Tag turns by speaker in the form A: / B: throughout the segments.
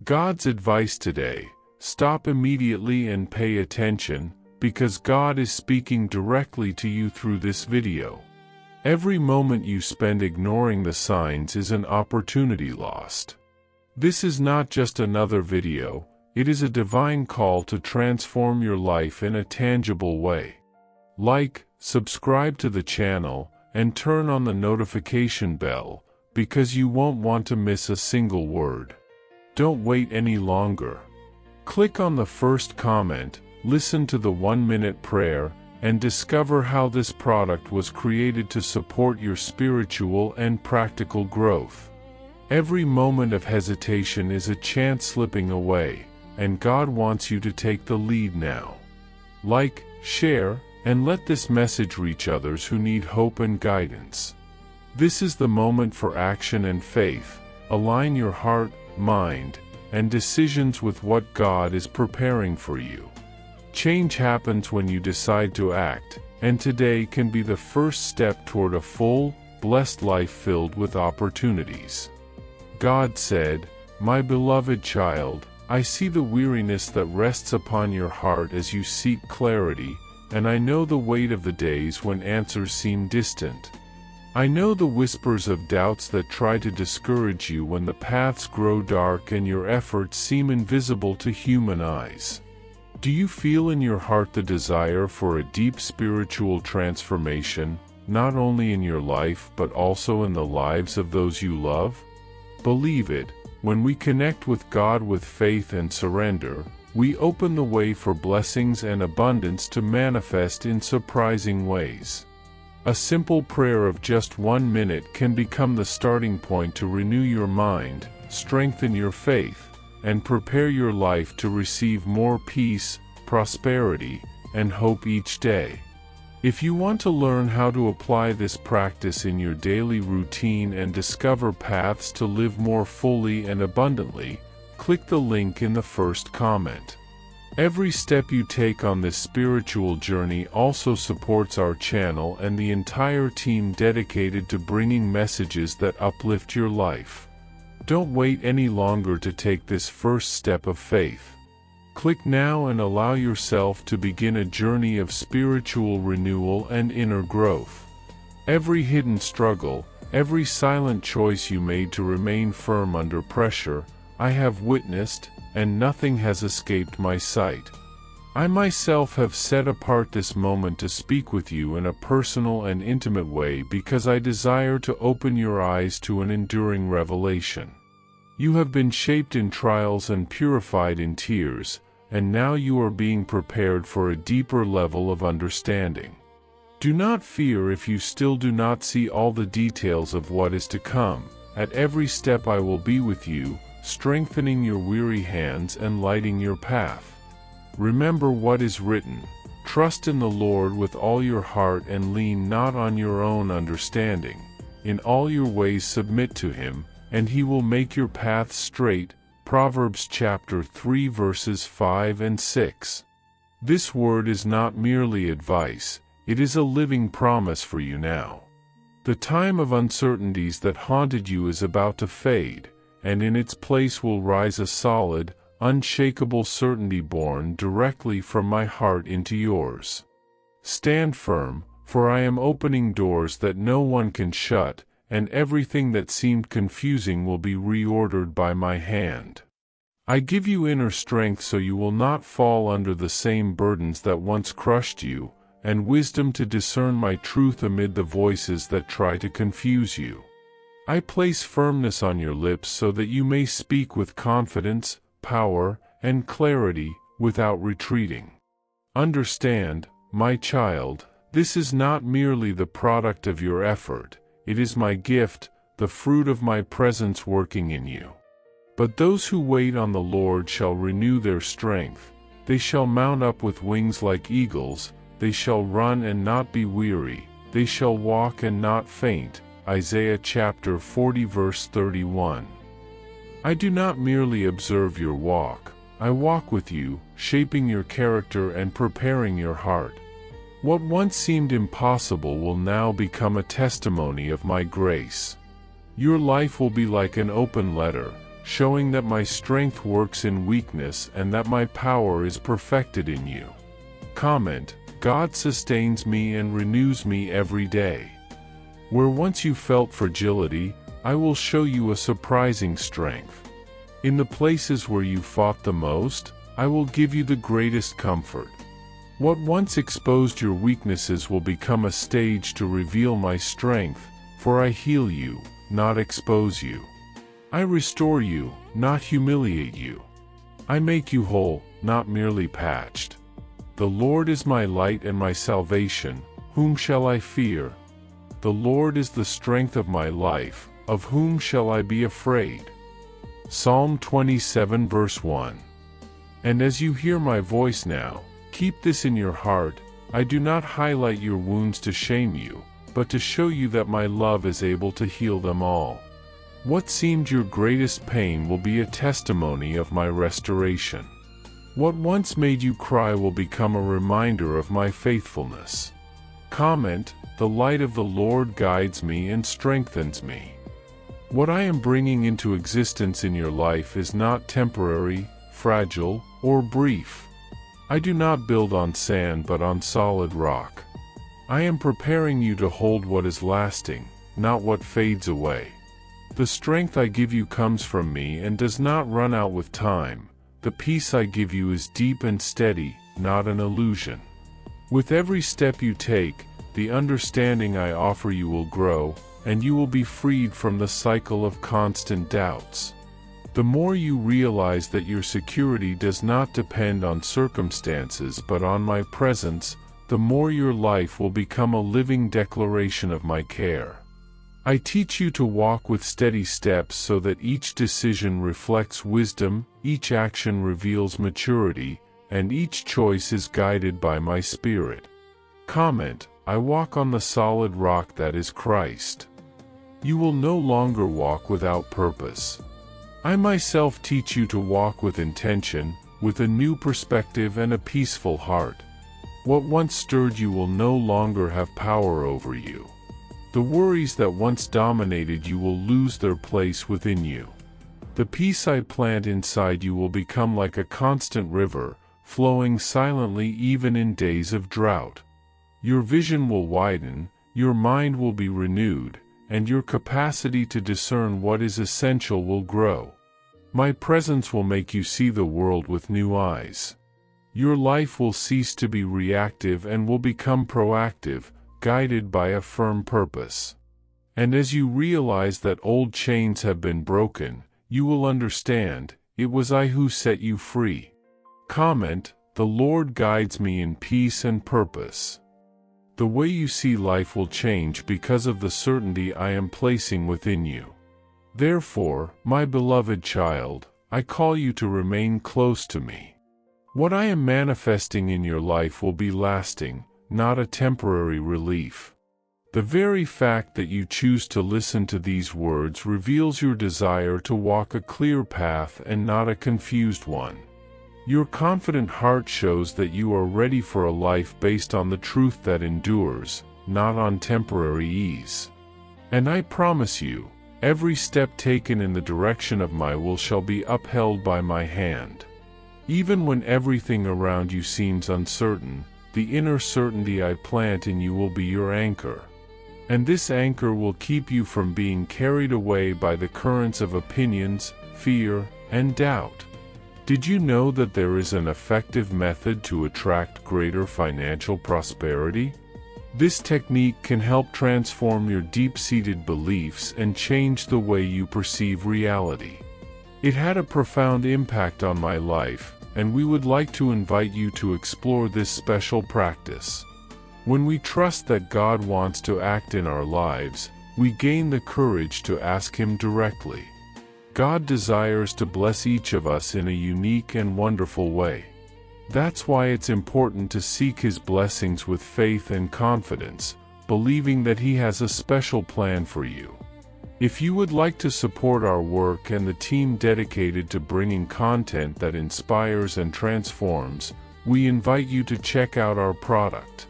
A: God's advice today: stop immediately and pay attention, because God is speaking directly to you through this video. Every moment you spend ignoring the signs is an opportunity lost. This is not just another video, it is a divine call to transform your life in a tangible way. Like, subscribe to the channel, and turn on the notification bell, because you won't want to miss a single word. Don't wait any longer. Click on the first comment, listen to the 1-minute prayer, and discover how this product was created to support your spiritual and practical growth. Every moment of hesitation is a chance slipping away, and God wants you to take the lead now. Like, share, and let this message reach others who need hope and guidance. This is the moment for action and faith. Align your heart, mind, and decisions with what God is preparing for you. Change happens when you decide to act, and today can be the first step toward a full, blessed life filled with opportunities. God said, "My beloved child, I see the weariness that rests upon your heart as you seek clarity, and I know the weight of the days when answers seem distant. I know the whispers of doubts that try to discourage you when the paths grow dark and your efforts seem invisible to human eyes. Do you feel in your heart the desire for a deep spiritual transformation, not only in your life but also in the lives of those you love? Believe it, when we connect with God with faith and surrender, we open the way for blessings and abundance to manifest in surprising ways. A simple prayer of just 1 minute can become the starting point to renew your mind, strengthen your faith, and prepare your life to receive more peace, prosperity, and hope each day. If you want to learn how to apply this practice in your daily routine and discover paths to live more fully and abundantly, click the link in the first comment. Every step you take on this spiritual journey also supports our channel and the entire team dedicated to bringing messages that uplift your life. Don't wait any longer to take this first step of faith. Click now and allow yourself to begin a journey of spiritual renewal and inner growth. Every hidden struggle, every silent choice you made to remain firm under pressure, I have witnessed, and nothing has escaped my sight. I myself have set apart this moment to speak with you in a personal and intimate way because I desire to open your eyes to an enduring revelation. You have been shaped in trials and purified in tears, and now you are being prepared for a deeper level of understanding. Do not fear if you still do not see all the details of what is to come. At every step I will be with you, strengthening your weary hands and lighting your path. Remember what is written: trust in the Lord with all your heart and lean not on your own understanding. In all your ways submit to Him, and He will make your path straight. Proverbs chapter 3 verses 5 and 6. This word is not merely advice, it is a living promise for you now. The time of uncertainties that haunted you is about to fade, and in its place will rise a solid, unshakable certainty born directly from my heart into yours. Stand firm, for I am opening doors that no one can shut, and everything that seemed confusing will be reordered by my hand. I give you inner strength so you will not fall under the same burdens that once crushed you, and wisdom to discern my truth amid the voices that try to confuse you. I place firmness on your lips so that you may speak with confidence, power, and clarity, without retreating. Understand, my child, this is not merely the product of your effort, it is my gift, the fruit of my presence working in you. But those who wait on the Lord shall renew their strength, they shall mount up with wings like eagles, they shall run and not be weary, they shall walk and not faint. Isaiah chapter 40 verse 31. I do not merely observe your walk, I walk with you, shaping your character and preparing your heart. What once seemed impossible will now become a testimony of my grace. Your life will be like an open letter, showing that my strength works in weakness and that my power is perfected in you. Comment, God sustains me and renews me every day. Where once you felt fragility, I will show you a surprising strength. In the places where you fought the most, I will give you the greatest comfort. What once exposed your weaknesses will become a stage to reveal my strength, for I heal you, not expose you. I restore you, not humiliate you. I make you whole, not merely patched. The Lord is my light and my salvation, whom shall I fear? The Lord is the strength of my life, of whom shall I be afraid? Psalm 27 verse 1. And as you hear my voice now, keep this in your heart, I do not highlight your wounds to shame you, but to show you that my love is able to heal them all. What seemed your greatest pain will be a testimony of my restoration. What once made you cry will become a reminder of my faithfulness. Comment, the light of the Lord guides me and strengthens me. What I am bringing into existence in your life is not temporary, fragile, or brief. I do not build on sand but on solid rock. I am preparing you to hold what is lasting, not what fades away. The strength I give you comes from me and does not run out with time. The peace I give you is deep and steady, not an illusion. With every step you take, the understanding I offer you will grow, and you will be freed from the cycle of constant doubts. The more you realize that your security does not depend on circumstances but on my presence, the more your life will become a living declaration of my care. I teach you to walk with steady steps so that each decision reflects wisdom, each action reveals maturity, and each choice is guided by my Spirit. Comment, I walk on the solid rock that is Christ. You will no longer walk without purpose. I myself teach you to walk with intention, with a new perspective and a peaceful heart. What once stirred you will no longer have power over you. The worries that once dominated you will lose their place within you. The peace I plant inside you will become like a constant river, flowing silently even in days of drought. Your vision will widen, your mind will be renewed, and your capacity to discern what is essential will grow. My presence will make you see the world with new eyes. Your life will cease to be reactive and will become proactive, guided by a firm purpose. And as you realize that old chains have been broken, you will understand, it was I who set you free. Comment, the Lord guides me in peace and purpose. The way you see life will change because of the certainty I am placing within you. Therefore, my beloved child, I call you to remain close to me. What I am manifesting in your life will be lasting, not a temporary relief. The very fact that you choose to listen to these words reveals your desire to walk a clear path and not a confused one. Your confident heart shows that you are ready for a life based on the truth that endures, not on temporary ease. And I promise you, every step taken in the direction of my will shall be upheld by my hand. Even when everything around you seems uncertain, the inner certainty I plant in you will be your anchor. And this anchor will keep you from being carried away by the currents of opinions, fear, and doubt. Did you know that there is an effective method to attract greater financial prosperity? This technique can help transform your deep-seated beliefs and change the way you perceive reality. It had a profound impact on my life, and we would like to invite you to explore this special practice. When we trust that God wants to act in our lives, we gain the courage to ask Him directly. God desires to bless each of us in a unique and wonderful way. That's why it's important to seek His blessings with faith and confidence, believing that He has a special plan for you. If you would like to support our work and the team dedicated to bringing content that inspires and transforms, we invite you to check out our product.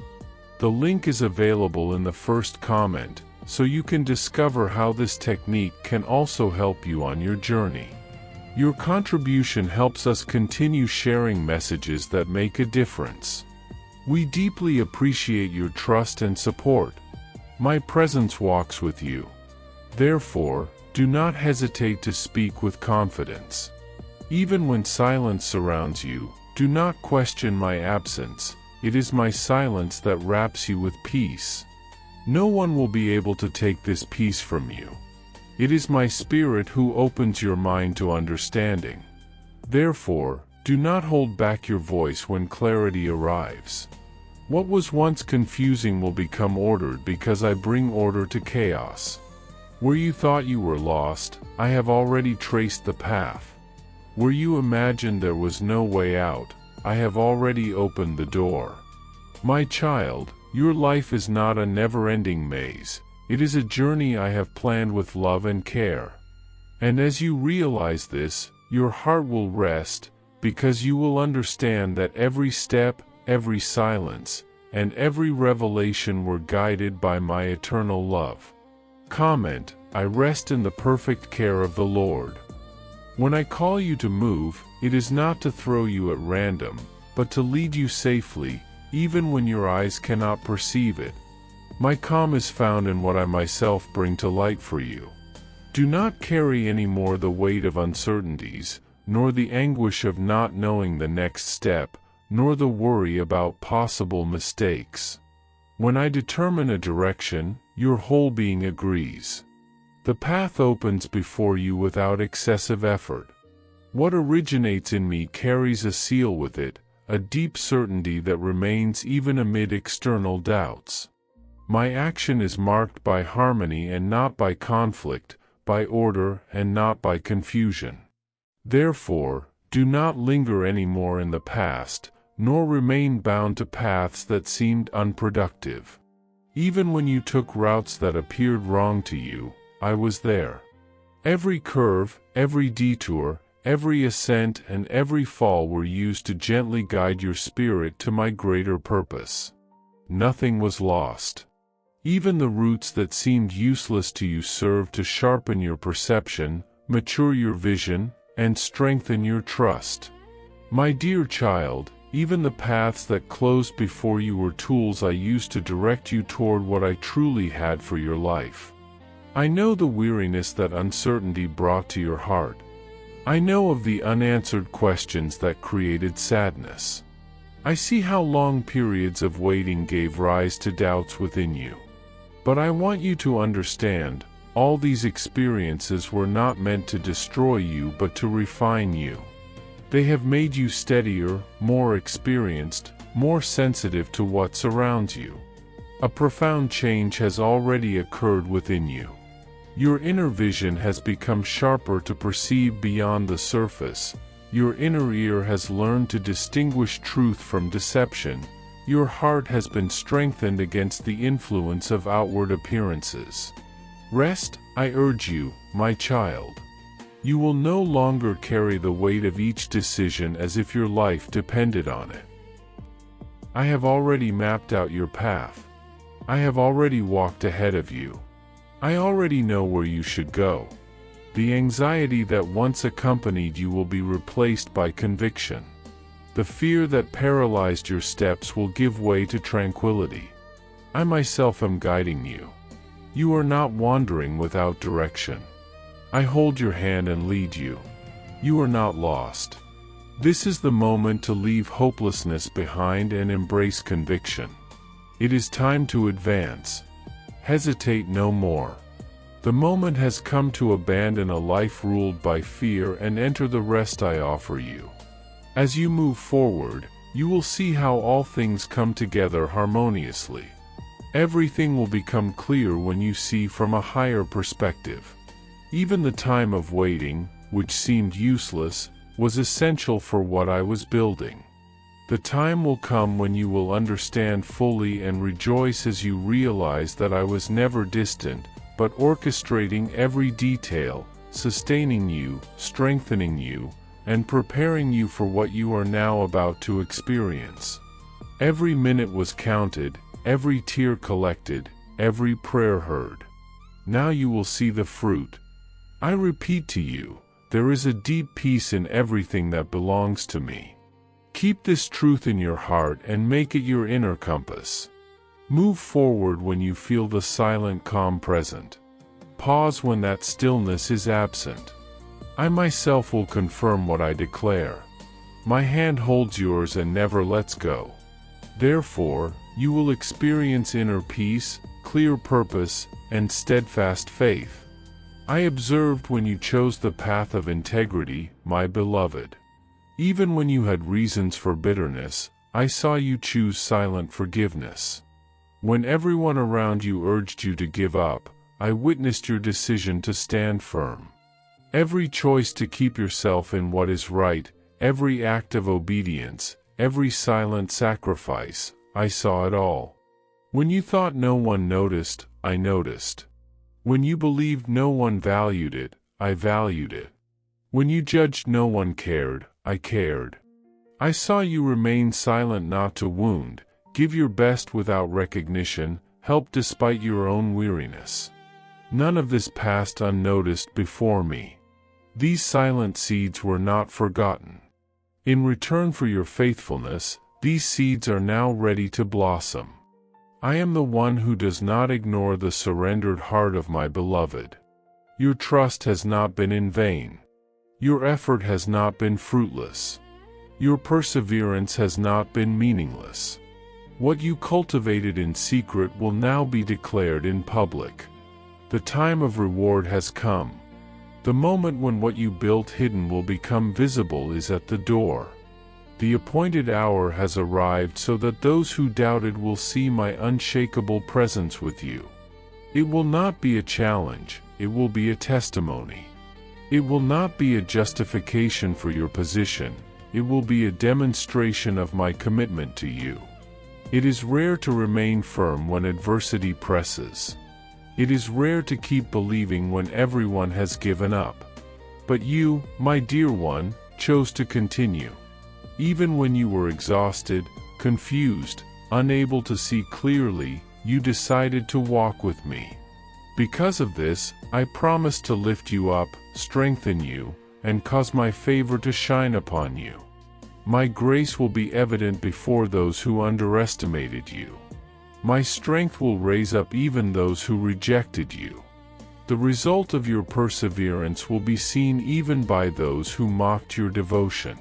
A: The link is available in the first comment, so you can discover how this technique can also help you on your journey. Your contribution helps us continue sharing messages that make a difference. We deeply appreciate your trust and support. My presence walks with you. Therefore, do not hesitate to speak with confidence. Even when silence surrounds you, do not question my absence. It is my silence that wraps you with peace. No one will be able to take this peace from you. It is my Spirit who opens your mind to understanding. Therefore, do not hold back your voice when clarity arrives. What was once confusing will become ordered because I bring order to chaos. Where you thought you were lost, I have already traced the path. Where you imagined there was no way out, I have already opened the door. My child, your life is not a never-ending maze. It is a journey I have planned with love and care. And as you realize this, your heart will rest, because you will understand that every step, every silence, and every revelation were guided by my eternal love. Comment: I rest in the perfect care of the Lord. When I call you to move, it is not to throw you at random, but to lead you safely, even when your eyes cannot perceive it. My calm is found in what I myself bring to light for you. Do not carry any more the weight of uncertainties, nor the anguish of not knowing the next step, nor the worry about possible mistakes. When I determine a direction, your whole being agrees. The path opens before you without excessive effort. What originates in me carries a seal with it, a deep certainty that remains even amid external doubts. My action is marked by harmony and not by conflict, by order and not by confusion. Therefore, do not linger any more in the past, nor remain bound to paths that seemed unproductive. Even when you took routes that appeared wrong to you, I was there. Every curve, every detour, every ascent and every fall were used to gently guide your spirit to my greater purpose. Nothing was lost. Even the routes that seemed useless to you served to sharpen your perception, mature your vision, and strengthen your trust. My dear child, even the paths that closed before you were tools I used to direct you toward what I truly had for your life. I know the weariness that uncertainty brought to your heart. I know of the unanswered questions that created sadness. I see how long periods of waiting gave rise to doubts within you. But I want you to understand, all these experiences were not meant to destroy you but to refine you. They have made you steadier, more experienced, more sensitive to what surrounds you. A profound change has already occurred within you. Your inner vision has become sharper to perceive beyond the surface. Your inner ear has learned to distinguish truth from deception. Your heart has been strengthened against the influence of outward appearances. Rest, I urge you, my child. You will no longer carry the weight of each decision as if your life depended on it. I have already mapped out your path. I have already walked ahead of you. I already know where you should go. The anxiety that once accompanied you will be replaced by conviction. The fear that paralyzed your steps will give way to tranquility. I myself am guiding you. You are not wandering without direction. I hold your hand and lead you. You are not lost. This is the moment to leave hopelessness behind and embrace conviction. It is time to advance. Hesitate no more. The moment has come to abandon a life ruled by fear and enter the rest I offer you. As you move forward, you will see how all things come together harmoniously. Everything will become clear when you see from a higher perspective. Even the time of waiting, which seemed useless, was essential for what I was building. The time will come when you will understand fully and rejoice as you realize that I was never distant, but orchestrating every detail, sustaining you, strengthening you, and preparing you for what you are now about to experience. Every minute was counted, every tear collected, every prayer heard. Now you will see the fruit. I repeat to you, there is a deep peace in everything that belongs to me. Keep this truth in your heart and make it your inner compass. Move forward when you feel the silent calm present. Pause when that stillness is absent. I myself will confirm what I declare. My hand holds yours and never lets go. Therefore, you will experience inner peace, clear purpose, and steadfast faith. I observed when you chose the path of integrity, my beloved. Even when you had reasons for bitterness, I saw you choose silent forgiveness. When everyone around you urged you to give up, I witnessed your decision to stand firm. Every choice to keep yourself in what is right, every act of obedience, every silent sacrifice, I saw it all. When you thought no one noticed, I noticed. When you believed no one valued it, I valued it. When you judged no one cared, I cared. I saw you remain silent not to wound, give your best without recognition, help despite your own weariness. None of this passed unnoticed before me. These silent seeds were not forgotten. In return for your faithfulness, these seeds are now ready to blossom. I am the one who does not ignore the surrendered heart of my beloved. Your trust has not been in vain. Your effort has not been fruitless. Your perseverance has not been meaningless. What you cultivated in secret will now be declared in public. The time of reward has come. The moment when what you built hidden will become visible is at the door. The appointed hour has arrived so that those who doubted will see my unshakable presence with you. It will not be a challenge, it will be a testimony. It will not be a justification for your position, it will be a demonstration of my commitment to you. It is rare to remain firm when adversity presses. It is rare to keep believing when everyone has given up. But you, my dear one, chose to continue. Even when you were exhausted, confused, unable to see clearly, you decided to walk with me. Because of this, I promise to lift you up, strengthen you, and cause my favor to shine upon you. My grace will be evident before those who underestimated you. My strength will raise up even those who rejected you. The result of your perseverance will be seen even by those who mocked your devotion.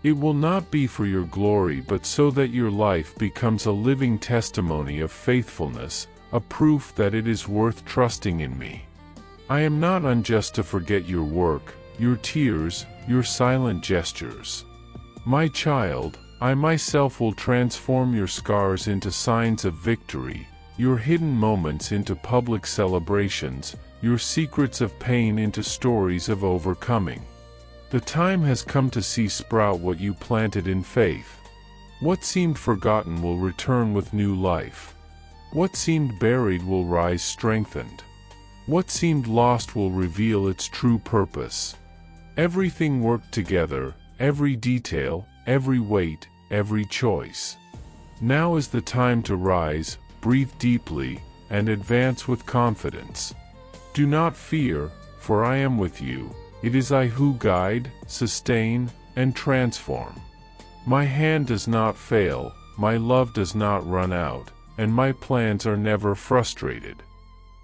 A: It will not be for your glory but so that your life becomes a living testimony of faithfulness, a proof that it is worth trusting in me. I am not unjust to forget your work, your tears, your silent gestures. My child, I myself will transform your scars into signs of victory, your hidden moments into public celebrations, your secrets of pain into stories of overcoming. The time has come to see sprout what you planted in faith. What seemed forgotten will return with new life. What seemed buried will rise strengthened. What seemed lost will reveal its true purpose. Everything worked together, every detail, every weight, every choice. Now is the time to rise, breathe deeply, and advance with confidence. Do not fear, for I am with you. It is I who guide, sustain, and transform. My hand does not fail, my love does not run out, and my plans are never frustrated.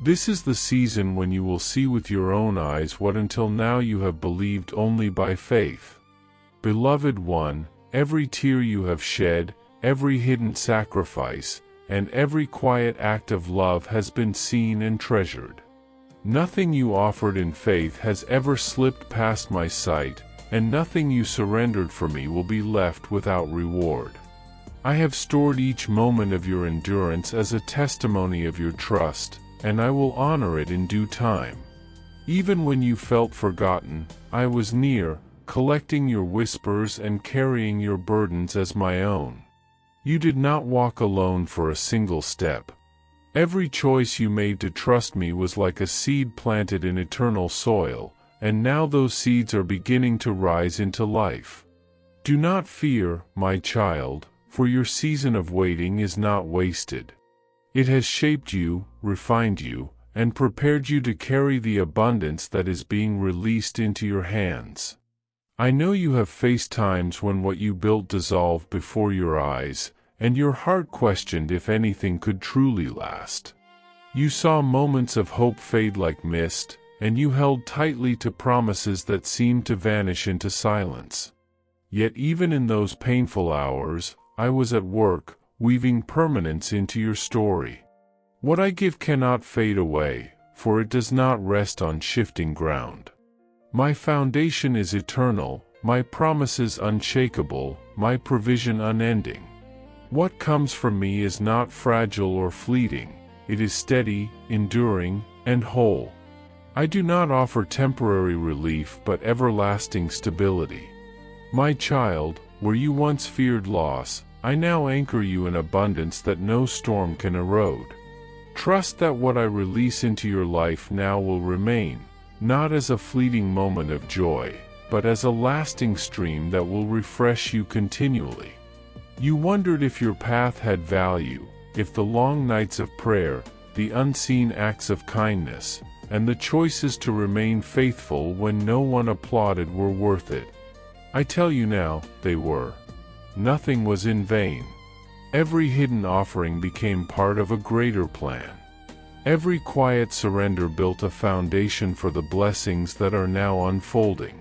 A: This is the season when you will see with your own eyes what until now you have believed only by faith. Beloved one, every tear you have shed, every hidden sacrifice, and every quiet act of love has been seen and treasured. Nothing you offered in faith has ever slipped past my sight, and nothing you surrendered for me will be left without reward. I have stored each moment of your endurance as a testimony of your trust, and I will honor it in due time. Even when you felt forgotten, I was near, collecting your whispers and carrying your burdens as my own. You did not walk alone for a single step. Every choice you made to trust me was like a seed planted in eternal soil, and now those seeds are beginning to rise into life. Do not fear, my child, for your season of waiting is not wasted. It has shaped you, refined you, and prepared you to carry the abundance that is being released into your hands. I know you have faced times when what you built dissolved before your eyes, and your heart questioned if anything could truly last. You saw moments of hope fade like mist, and you held tightly to promises that seemed to vanish into silence. Yet even in those painful hours, I was at work, weaving permanence into your story. What I give cannot fade away, for it does not rest on shifting ground. My foundation is eternal, my promises unshakable, my provision unending. What comes from me is not fragile or fleeting, it is steady, enduring, and whole. I do not offer temporary relief but everlasting stability. My child, where you once feared loss, I now anchor you in abundance that no storm can erode. Trust that what I release into your life now will remain, not as a fleeting moment of joy, but as a lasting stream that will refresh you continually. You wondered if your path had value, if the long nights of prayer, the unseen acts of kindness, and the choices to remain faithful when no one applauded were worth it. I tell you now, they were. Nothing was in vain. Every hidden offering became part of a greater plan. Every quiet surrender built a foundation for the blessings that are now unfolding.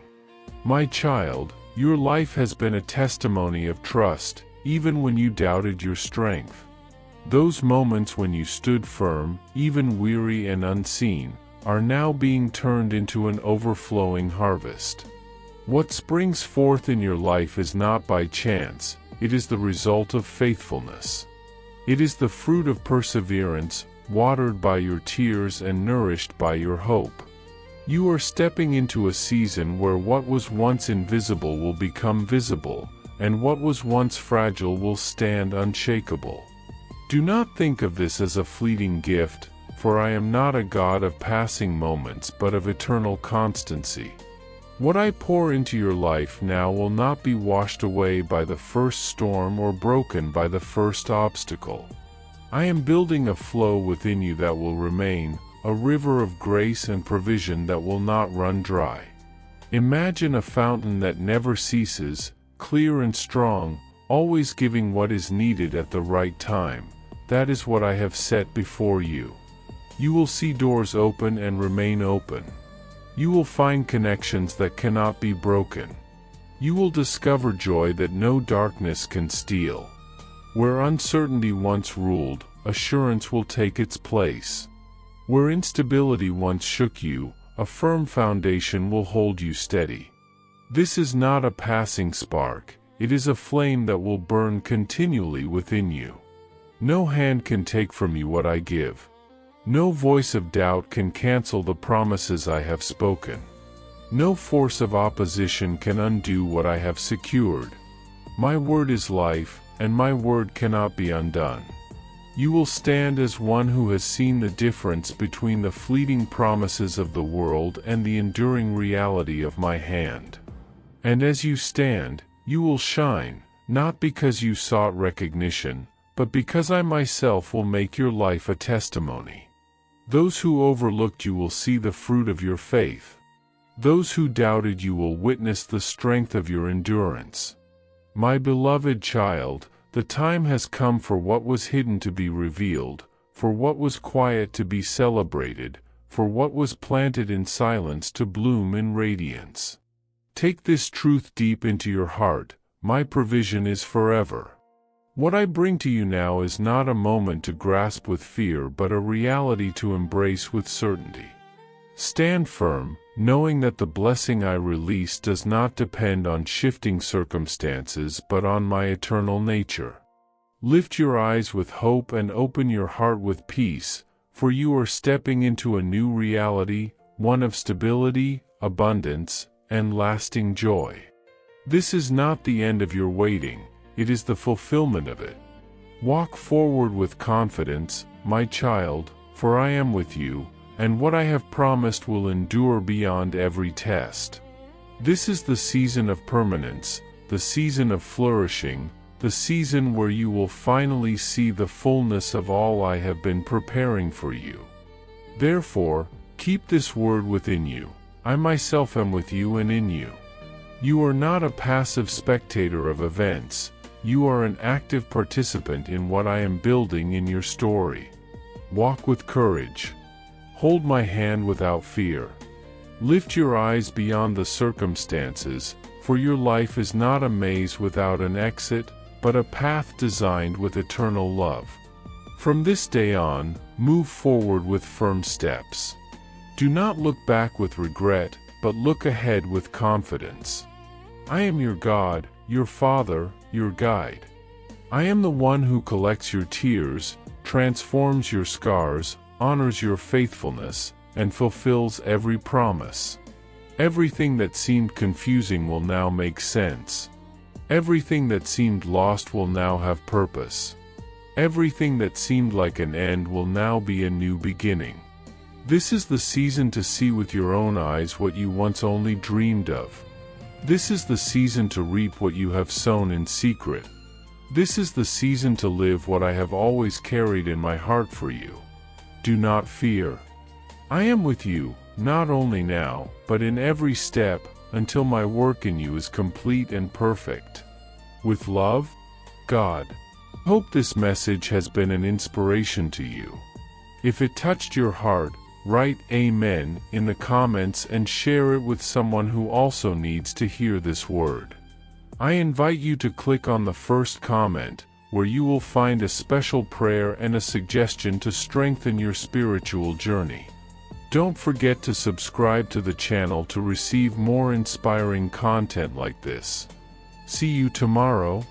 A: My child, your life has been a testimony of trust, even when you doubted your strength. Those moments when you stood firm, even weary and unseen, are now being turned into an overflowing harvest. What springs forth in your life is not by chance, it is the result of faithfulness. It is the fruit of perseverance, watered by your tears and nourished by your hope. You are stepping into a season where what was once invisible will become visible, and what was once fragile will stand unshakable. Do not think of this as a fleeting gift, for I am not a God of passing moments but of eternal constancy. What I pour into your life now will not be washed away by the first storm or broken by the first obstacle. I am building a flow within you that will remain, a river of grace and provision that will not run dry. Imagine a fountain that never ceases, clear and strong, always giving what is needed at the right time. That is what I have set before you. You will see doors open and remain open. You will find connections that cannot be broken. You will discover joy that no darkness can steal. Where uncertainty once ruled, assurance will take its place. Where instability once shook you, a firm foundation will hold you steady. This is not a passing spark, it is a flame that will burn continually within you. No hand can take from you what I give. No voice of doubt can cancel the promises I have spoken. No force of opposition can undo what I have secured. My word is life, and my word cannot be undone. You will stand as one who has seen the difference between the fleeting promises of the world and the enduring reality of my hand. And as you stand, you will shine, not because you sought recognition, but because I myself will make your life a testimony. Those who overlooked you will see the fruit of your faith. Those who doubted you will witness the strength of your endurance. My beloved child, the time has come for what was hidden to be revealed, for what was quiet to be celebrated, for what was planted in silence to bloom in radiance. Take this truth deep into your heart, my provision is forever. What I bring to you now is not a moment to grasp with fear but a reality to embrace with certainty. Stand firm, knowing that the blessing I release does not depend on shifting circumstances but on my eternal nature. Lift your eyes with hope and open your heart with peace, for you are stepping into a new reality, one of stability, abundance, and lasting joy. This is not the end of your waiting. It is the fulfillment of it. Walk forward with confidence, my child, for I am with you, and what I have promised will endure beyond every test. This is the season of permanence, the season of flourishing, the season where you will finally see the fullness of all I have been preparing for you. Therefore, keep this word within you. I myself am with you and in you. You are not a passive spectator of events. You are an active participant in what I am building in your story. Walk with courage. Hold my hand without fear. Lift your eyes beyond the circumstances, for your life is not a maze without an exit, but a path designed with eternal love. From this day on, move forward with firm steps. Do not look back with regret, but look ahead with confidence. I am your God, your Father, your guide. I am the one who collects your tears, transforms your scars, honors your faithfulness, and fulfills every promise. Everything that seemed confusing will now make sense. Everything that seemed lost will now have purpose. Everything that seemed like an end will now be a new beginning. This is the season to see with your own eyes what you once only dreamed of. This is the season to reap what you have sown in secret. This is the season to live what I have always carried in my heart for you. Do not fear. I am with you, not only now, but in every step, until my work in you is complete and perfect. With love, God. Hope this message has been an inspiration to you. If it touched your heart, write Amen in the comments and share it with someone who also needs to hear this word. I invite you to click on the first comment, where you will find a special prayer and a suggestion to strengthen your spiritual journey. Don't forget to subscribe to the channel to receive more inspiring content like this. See you tomorrow.